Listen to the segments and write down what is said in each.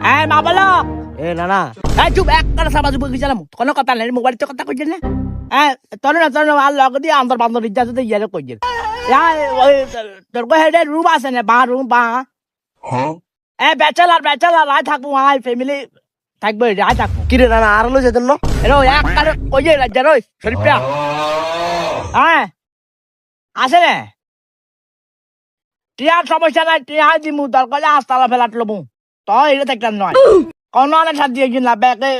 এই মা বলো এ না না এই চুপ এক করে সাবা চুপ গেছিলাম কোনো কথা নাই মোবাইল তো কথা কইছেন না তোর আর লগ দিয়ে আন্দর বান্দর ইজ্জত তো ইয়ারে কইছেন ওই তোর কো হেডে রুম আছে না বা রুম বা ব্যাচেলার আয় থাকবো আয় ফ্যামিলি থাকবো আয় থাকবো কিরে না না আর হলো যেতেন না এরো এক করে ওই যে রাজ্জার ওই শরীফা আছে না টিয়ার সমস্যা নাই টিয়া দিমু দরকার হাসপাতাল ফেলাট লমু তো এটা দেখতাম নয় কোনো অনেক সাথে দিয়ে না ব্যাগে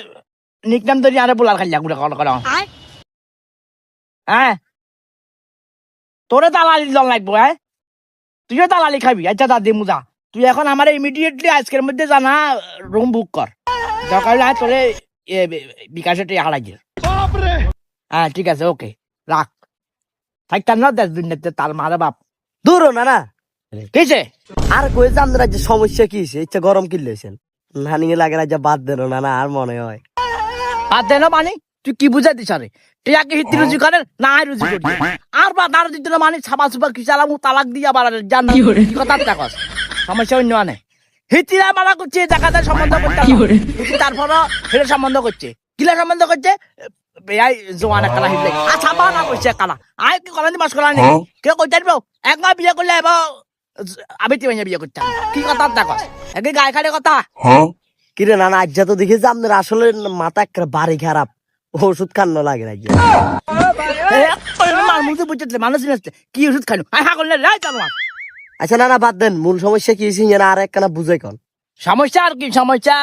নিকনাম ধরি আরে পোলার খাইলা গুড়া করো তোরে তালালি জল লাগবো তুইও তালালি খাবি আচ্ছা তা দিমু যা তুই এখন আমার ইমিডিয়েটলি আজকের মধ্যে জানা রুম বুক কর দরকার হলে তোরে বিকাশে টিয়া হারাই ঠিক আছে ওকে রাখ থাকতাম না 10 দিন তার মারে বাপ দূর না না কিছে আর কই জান রাজ্য সমস্যা কি হইছে ইচ্ছা গরম কি লইছেন নানি লাগে রাজ্য বাদ দেন না না আর মনে হয় বাদ দে না মানে তুই কি বুঝাই দিস আরে টিয়াকে হিতি রুজি করে না আয় রুজি করবি আর বা তার দিতে না মানে ছাপা সুপা কি চালামু তালাক দিয়া আবার জান কি কথা টাকস সমস্যা অন্য আনে হিতিরা মারা করছে জায়গাতে সম্বন্ধ করতে হিতি তারপরও ফের সম্বন্ধ করছে কিলা সম্বন্ধ করছে বেয়াই জোয়ানা কালা হিলে আচ্ছা বানা করছে কালা আয় কি কলানি মাস কলানি কেউ কইতে পারবো এক মা বিয়ে করলে এবার আমি তুই বিয়ে করতাম কি কথা টাকস একে গায়ে খাড়ে কথা কিরে না না আজ তো দেখি যে আপনার আসলে মাথা একটা বাড়ি খারাপ ওষুধ খান্ন লাগে রাজ্য মানুষ কি ওষুধ খাইলো হা করলে রাই চালু আচ্ছা না না বাদ দেন মূল সমস্যা কি হয়েছে আর একখানা বুঝাই কন সমস্যা আর কি সমস্যা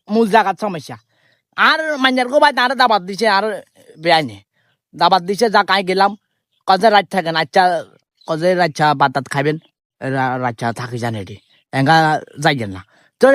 মূল জায়গার সমস্যা আর মাইনার গো ভাই তারা দাবাত দিছে আর বেআইনি দাবাত দিছে যা কাই গেলাম কজে রাত থাকেন আচ্ছা কজে রাচ্ছা বাতাত খাবেন রাচ্ছা থাকি জানে এঙ্গা যাইছেন না তো